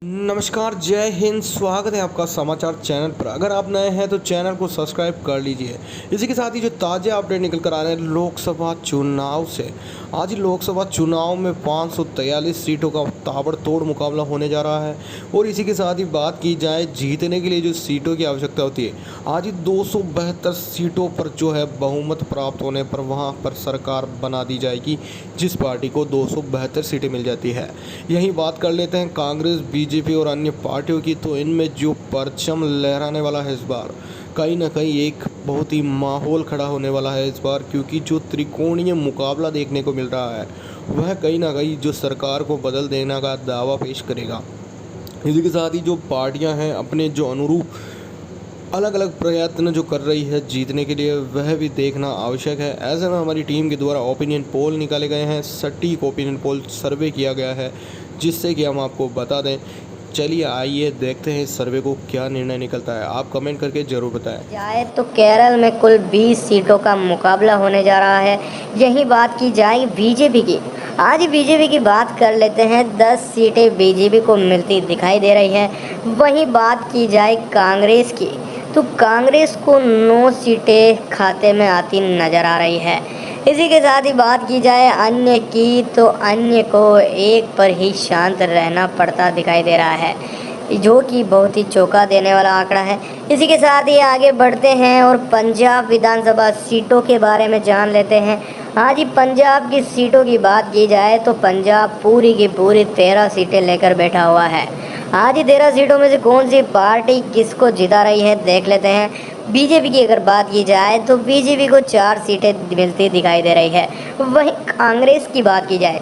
नमस्कार, जय हिंद। स्वागत है आपका समाचार चैनल पर। अगर आप नए हैं तो चैनल को सब्सक्राइब कर लीजिए। इसी के साथ ही जो ताज़ा अपडेट निकल कर आ रहे हैं लोकसभा चुनाव से, आज लोकसभा चुनाव में 543 सीटों का ताबड़तोड़ मुकाबला होने जा रहा है। और इसी के साथ ही बात की जाए जीतने के लिए जो सीटों की आवश्यकता होती है, आज 272 सीटों पर जो है बहुमत प्राप्त होने पर वहाँ पर सरकार बना दी जाएगी, जिस पार्टी को 272 सीटें मिल जाती है। यही बात कर लेते हैं कांग्रेस, बीजेपी और अन्य पार्टियों की। तो इनमें जो परचम लहराने वाला है इस बार, कहीं ना कहीं एक बहुत ही माहौल खड़ा होने वाला है इस बार, क्योंकि जो त्रिकोणीय मुकाबला देखने को मिल रहा है वह कहीं ना कहीं जो सरकार को बदल देने का दावा पेश करेगा। इसी के साथ ही जो पार्टियां हैं अपने जो अनुरूप अलग अलग प्रयत्न जो कर रही है जीतने के लिए, वह भी देखना आवश्यक है। ऐसे में हमारी टीम के द्वारा ओपिनियन पोल निकाले गए हैं, सटीक ओपिनियन पोल सर्वे किया गया है, जिससे कि हम आपको बता दें। चलिए आइए देखते हैं इस सर्वे को क्या निर्णय निकलता है। आप कमेंट करके ज़रूर बताएं। जाए तो केरल में कुल 20 सीटों का मुकाबला होने जा रहा है। यही बात की जाए बीजेपी की, आज बीजेपी की बात कर लेते हैं। 10 सीटें बीजेपी को मिलती दिखाई दे रही हैं। वहीं बात की जाए कांग्रेस की, तो कांग्रेस को 9 सीटें खाते में आती नजर आ रही है। इसी के साथ ही बात की जाए अन्य की, तो अन्य को एक पर ही शांत रहना पड़ता दिखाई दे रहा है, जो कि बहुत ही चौंका देने वाला आंकड़ा है। इसी के साथ ही आगे बढ़ते हैं और पंजाब विधानसभा सीटों के बारे में जान लेते हैं। आज ही पंजाब की सीटों की बात की जाए तो पंजाब पूरी की पूरी 13 सीटें लेकर बैठा हुआ है। आज ही 13 सीटों में से कौन सी पार्टी किसको जिता रही है देख लेते हैं। बीजेपी की अगर बात की जाए तो बीजेपी को 4 सीटें मिलती दिखाई दे रही है। वहीं कांग्रेस की बात की जाए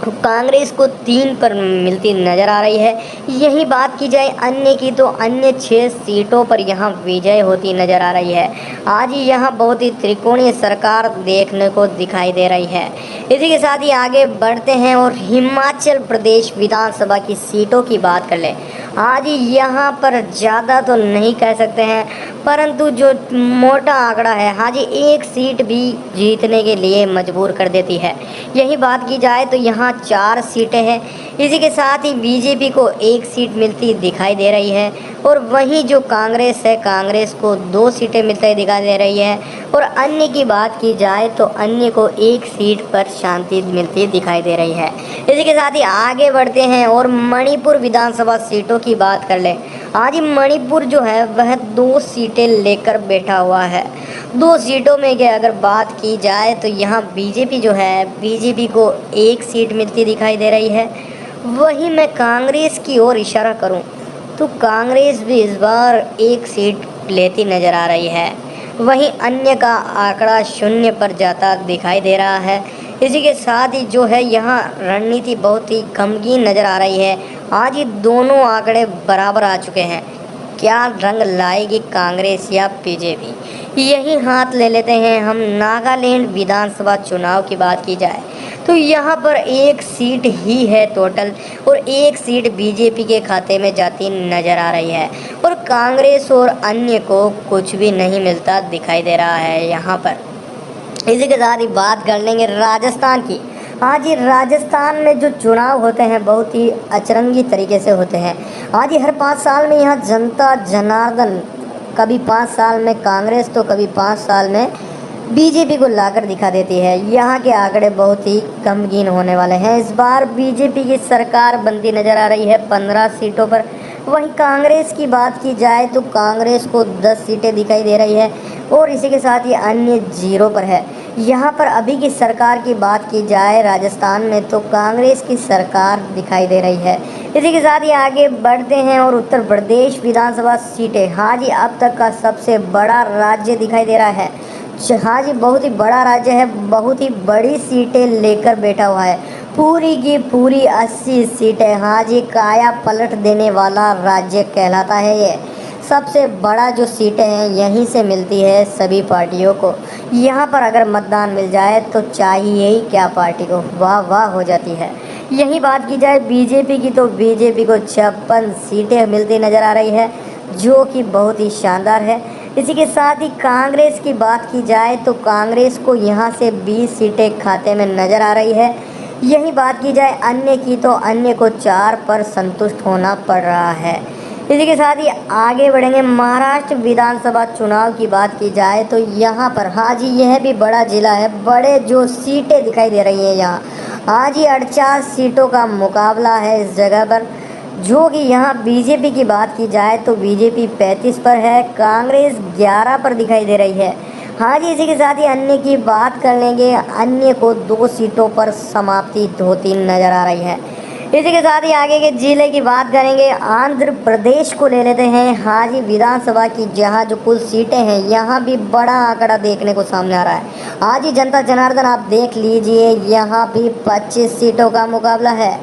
तो कांग्रेस को 3 पर मिलती नजर आ रही है। यही बात की जाए अन्य की, तो अन्य 6 सीटों पर यहां विजय होती नजर आ रही है। आज यहां बहुत ही त्रिकोणीय सरकार देखने को दिखाई दे रही है। इसी के साथ ही आगे बढ़ते हैं और हिमाचल प्रदेश विधानसभा की सीटों की बात कर ले। आज यहाँ पर ज़्यादा तो नहीं कह सकते हैं, परंतु जो मोटा आंकड़ा है, हाँ जी, एक सीट भी जीतने के लिए मजबूर कर देती है। यही बात की जाए तो यहाँ 4 सीटें हैं। इसी के साथ ही बीजेपी को 1 सीट मिलती दिखाई दे रही है, और वहीं जो कांग्रेस है, कांग्रेस को 2 सीटें मिलती दिखाई दे रही है। और अन्य की बात की जाए तो अन्य को 1 सीट पर शांति मिलती दिखाई दे रही है। इसी के साथ ही आगे बढ़ते हैं और मणिपुर विधानसभा सीटों की बात कर लें। आज मणिपुर जो है वह 2 सीटें लेकर बैठा हुआ है। 2 सीटों में की अगर बात की जाए तो यहाँ बीजेपी जो है, बीजेपी को 1 सीट मिलती दिखाई दे रही है। वहीं मैं कांग्रेस की ओर इशारा करूं तो कांग्रेस भी इस बार 1 सीट लेती नजर आ रही है। वहीं अन्य का आंकड़ा 0 पर जाता दिखाई दे रहा है। इसी के साथ ही जो है यहाँ रणनीति बहुत ही गमगीन नजर आ रही है। आज ये दोनों आंकड़े बराबर आ चुके हैं। क्या रंग लाएगी कांग्रेस या बीजेपी, यही हाथ ले लेते हैं हम। नागालैंड विधानसभा चुनाव की बात की जाए तो यहाँ पर 1 सीट ही है टोटल, और 1 सीट बीजेपी के खाते में जाती नजर आ रही है, और कांग्रेस और अन्य को कुछ भी नहीं मिलता दिखाई दे रहा है यहाँ पर। इसी के साथ ही बात कर लेंगे राजस्थान की। आज ही राजस्थान में जो चुनाव होते हैं बहुत ही अचरंगी तरीके से होते हैं। आज ही हर 5 साल में यहाँ जनता जनार्दन, कभी 5 साल में कांग्रेस तो कभी 5 साल में बीजेपी को लाकर दिखा देती है। यहाँ के आंकड़े बहुत ही गमगीन होने वाले हैं। इस बार बीजेपी की सरकार बनती नजर आ रही है 15 सीटों पर। वहीं कांग्रेस की बात की जाए तो कांग्रेस को 10 सीटें दिखाई दे रही है, और इसी के साथ ही अन्य 0 पर है। यहाँ पर अभी की सरकार की बात की जाए राजस्थान में तो कांग्रेस की सरकार दिखाई दे रही है। इसी के साथ ही आगे बढ़ते हैं और उत्तर प्रदेश विधानसभा सीटें, हाँ जी, अब तक का सबसे बड़ा राज्य दिखाई दे रहा है। हाँ जी, बहुत ही बड़ा राज्य है, बहुत ही बड़ी सीटें लेकर बैठा हुआ है। पूरी की पूरी 80 सीटें, हाँ जी, काया पलट देने वाला राज्य कहलाता है ये। सबसे बड़ा जो सीटें हैं यहीं से मिलती है सभी पार्टियों को। यहाँ पर अगर मतदान मिल जाए तो चाहिए ही क्या पार्टी को, वाह वाह हो जाती है। यही बात की जाए बीजेपी की तो बीजेपी को 56 सीटें मिलती नज़र आ रही है, जो कि बहुत ही शानदार है। इसी के साथ ही कांग्रेस की बात की जाए तो कांग्रेस को यहाँ से 20 सीटें खाते में नज़र आ रही है। यही बात की जाए अन्य की तो अन्य को 4 पर संतुष्ट होना पड़ रहा है। इसी के साथ ही आगे बढ़ेंगे। महाराष्ट्र विधानसभा चुनाव की बात की जाए तो यहाँ पर हाँ जी, यह भी बड़ा जिला है, बड़े जो सीटें दिखाई दे रही हैं यहाँ। हाँ जी, 48 सीटों का मुकाबला है इस जगह पर, जो कि यहाँ बीजेपी की बात की जाए तो बीजेपी 35 पर है, कांग्रेस 11 पर दिखाई दे रही है। हाँ जी, इसी के साथ ही अन्य की बात कर लेंगे। अन्य को 2 सीटों पर समाप्ति होती नजर आ रही है। इसी के साथ ही आगे के जिले की बात करेंगे। आंध्र प्रदेश को ले लेते हैं। हाँ जी, विधानसभा की जहाँ जो कुल सीटें हैं यहाँ भी बड़ा आंकड़ा देखने को सामने आ रहा है। हाँ जी, जनता जनार्दन आप देख लीजिए, यहाँ भी 25 सीटों का मुकाबला है,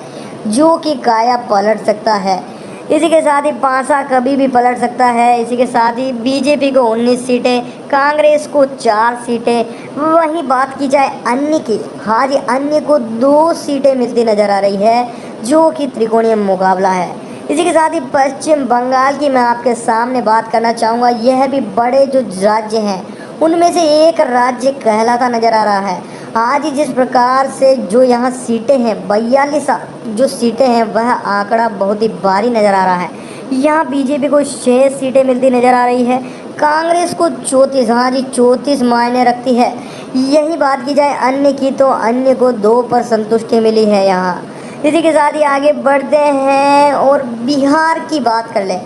जो कि काया पलट सकता है। इसी के साथ ही पांसा कभी भी पलट सकता है। इसी के साथ ही बीजेपी को 19 सीटें, कांग्रेस को 4 सीटें। वहीं बात की जाए अन्य की, हाँ जी, अन्य को 2 सीटें मिलती नजर आ रही है, जो कि त्रिकोणीय मुकाबला है। इसी के साथ ही पश्चिम बंगाल की मैं आपके सामने बात करना चाहूँगा। यह भी बड़े जो राज्य हैं उनमें से एक राज्य कहलाता नजर आ रहा है। आज ही जिस प्रकार से जो यहाँ सीटें हैं 42 जो सीटें हैं, वह आंकड़ा बहुत ही भारी नज़र आ रहा है। यहाँ बीजेपी को 6 सीटें मिलती नज़र आ रही है, कांग्रेस को 34, हाँ जी 34 मायने रखती है। यही बात की जाए अन्य की तो अन्य को 2 पर संतुष्टि मिली है यहाँ। इसी के साथ ही आगे बढ़ते हैं और बिहार की बात कर लें।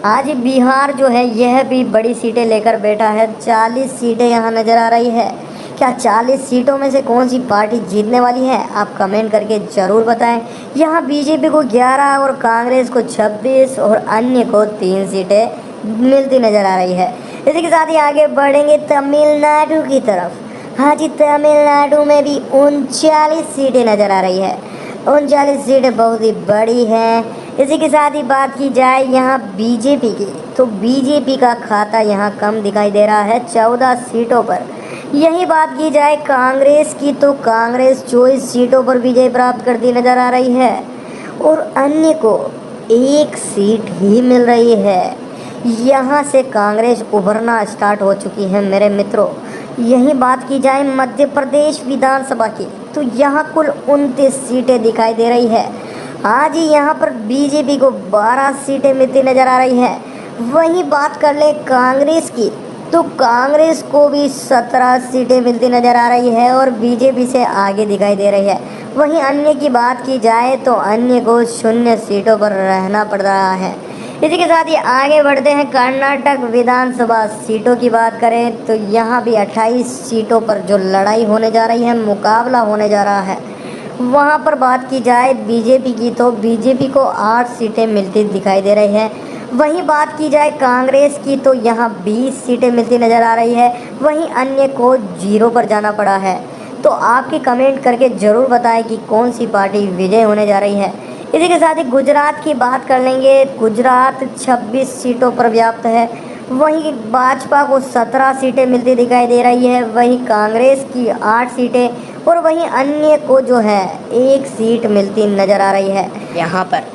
आज बिहार जो है यह भी बड़ी सीटें लेकर बैठा है, 40 सीटें यहाँ नज़र आ रही है। क्या 40 सीटों में से कौन सी पार्टी जीतने वाली है, आप कमेंट करके ज़रूर बताएं। यहाँ बीजेपी को 11 और कांग्रेस को 26 और अन्य को 3 सीटें मिलती नज़र आ रही है। इसी के साथ ही आगे बढ़ेंगे तमिलनाडु की तरफ। हाँ जी, तमिलनाडु में भी 39 सीटें नज़र आ रही है। 39 सीटें बहुत ही बड़ी हैं। इसी के साथ ही बात की जाए यहाँ बीजेपी की, तो बीजेपी का खाता यहाँ कम दिखाई दे रहा है, 14 सीटों पर। यही बात की जाए कांग्रेस की तो कांग्रेस 24 सीटों पर विजय प्राप्त करती नजर आ रही है और अन्य को 1 सीट ही मिल रही है। यहाँ से कांग्रेस उभरना स्टार्ट हो चुकी है मेरे मित्रों। यही बात की जाए मध्य प्रदेश विधानसभा की, तो यहाँ कुल 29 सीटें दिखाई दे रही है। आज ही यहाँ पर बीजेपी को 12 सीटें मिलती नजर आ रही है। वहीं बात कर ले कांग्रेस की, तो कांग्रेस को भी 17 सीटें मिलती नजर आ रही है और बीजेपी से आगे दिखाई दे रही है। वहीं अन्य की बात की जाए तो अन्य को 0 सीटों पर रहना पड़ रहा है। इसी के साथ ही आगे बढ़ते हैं। कर्नाटक विधानसभा सीटों की बात करें तो यहाँ भी 28 सीटों पर जो लड़ाई होने जा रही है, मुकाबला होने जा रहा है। वहाँ पर बात की जाए बीजेपी की, तो बीजेपी को 8 सीटें मिलती दिखाई दे रही है। वहीं बात की जाए कांग्रेस की, तो यहाँ 20 सीटें मिलती नज़र आ रही है। वहीं अन्य को 0 पर जाना पड़ा है। तो आपकी कमेंट करके ज़रूर बताएं कि कौन सी पार्टी विजय होने जा रही है। इसी के साथ ही गुजरात की बात कर लेंगे। गुजरात 26 सीटों पर व्याप्त है। वहीं भाजपा को 17 सीटें मिलती दिखाई दे रही है। वहीं कांग्रेस की 8 सीटें और वहीं अन्य को जो है 1 सीट मिलती नज़र आ रही है यहाँ पर।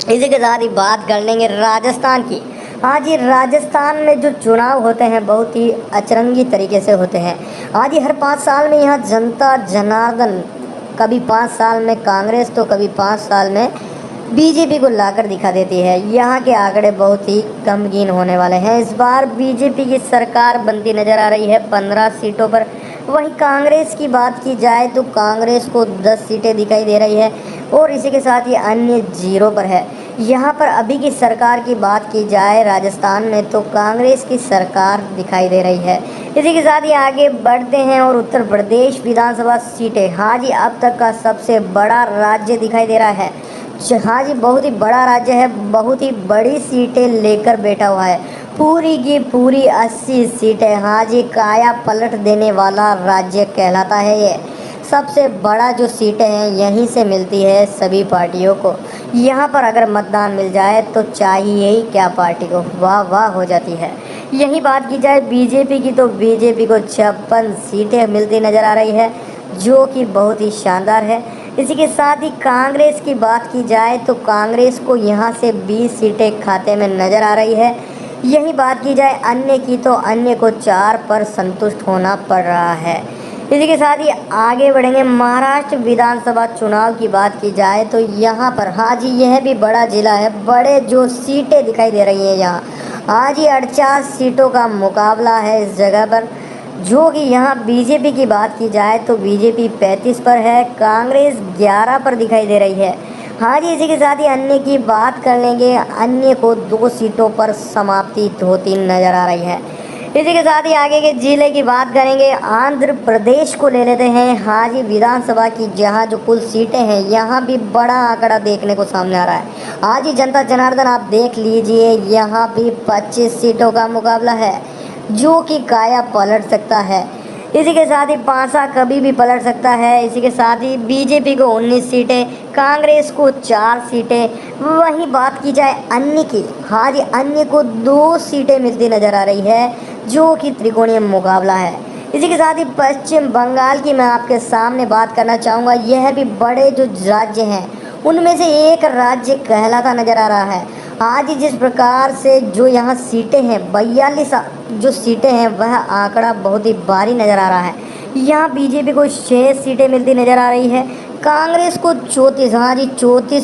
इसी के साथ ही बात कर लेंगे राजस्थान की। आज ये राजस्थान में जो चुनाव होते हैं बहुत ही अचरंगी तरीके से होते हैं। आज ही हर 5 साल में यहाँ जनता जनार्दन, कभी 5 साल में कांग्रेस तो कभी 5 साल में बीजेपी को लाकर दिखा देती है। यहाँ के आंकड़े बहुत ही गमगीन होने वाले हैं। इस बार बीजेपी की सरकार बनती नज़र आ रही है 15 सीटों पर। वहीं कांग्रेस की बात की जाए तो कांग्रेस को 10 सीटें दिखाई दे रही है और इसी के साथ ही अन्य 0 पर है। यहाँ पर अभी की सरकार की बात की जाए राजस्थान में, तो कांग्रेस की सरकार दिखाई दे रही है। इसी के साथ ही आगे बढ़ते हैं और उत्तर प्रदेश विधानसभा सीटें, हाँ जी, अब तक का सबसे बड़ा राज्य दिखाई दे रहा है। हाँ जी, बहुत ही बड़ा राज्य है, बहुत ही बड़ी सीटें लेकर बैठा हुआ है। पूरी की पूरी 80 सीटें, हाँ जी, काया पलट देने वाला राज्य कहलाता है ये। सबसे बड़ा जो सीटें हैं यहीं से मिलती है सभी पार्टियों को। यहाँ पर अगर मतदान मिल जाए तो चाहिए ही क्या पार्टी को, वाह वाह हो जाती है। यही बात की जाए बीजेपी की, तो बीजेपी को 56 सीटें मिलती नज़र आ रही है, जो कि बहुत ही शानदार है। इसी के साथ ही कांग्रेस की बात की जाए तो कांग्रेस को यहाँ से 20 सीटें खाते में नज़र आ रही है। यही बात की जाए अन्य की, तो अन्य को 4 पर संतुष्ट होना पड़ रहा है। इसी के साथ ही आगे बढ़ेंगे। महाराष्ट्र विधानसभा चुनाव की बात की जाए तो यहाँ पर हाँ जी यह भी बड़ा जिला है, बड़े जो सीटें दिखाई दे रही हैं यहाँ। हाँ जी 48 सीटों का मुकाबला है इस जगह पर, जो कि यहाँ बीजेपी की बात की जाए तो बीजेपी 35 पर है, कांग्रेस 11 पर दिखाई दे रही है। हाँ जी इसी के साथ ही अन्य की बात कर लेंगे। अन्य को 2 सीटों पर समाप्ति होती नजर आ रही है। इसी के साथ ही आगे के जिले की बात करेंगे। आंध्र प्रदेश को ले लेते हैं। हाँ जी विधानसभा की जहाँ जो कुल सीटें हैं यहाँ भी बड़ा आंकड़ा देखने को सामने आ रहा है। हाँ जी जनता जनार्दन आप देख लीजिए, यहाँ भी 25 सीटों का मुकाबला है, जो कि काया पलट सकता है। इसी के साथ ही पांसा कभी भी पलट सकता है। इसी के साथ ही बीजेपी को 19 सीटें, कांग्रेस को 4 सीटें। वहीं बात की जाए अन्य की, हाँ जी अन्य को 2 सीटें मिलती नजर आ रही है, जो कि त्रिकोणीय मुकाबला है। इसी के साथ ही पश्चिम बंगाल की मैं आपके सामने बात करना चाहूँगा। यह भी बड़े जो राज्य हैं उनमें से एक राज्य कहलाता नजर आ रहा है। आज जिस प्रकार से जो यहाँ सीटें हैं 42 जो सीटें हैं, वह आंकड़ा बहुत ही भारी नज़र आ रहा है। यहाँ बीजेपी को 6 सीटें मिलती नज़र आ रही है, कांग्रेस को 34, हाँ जी 34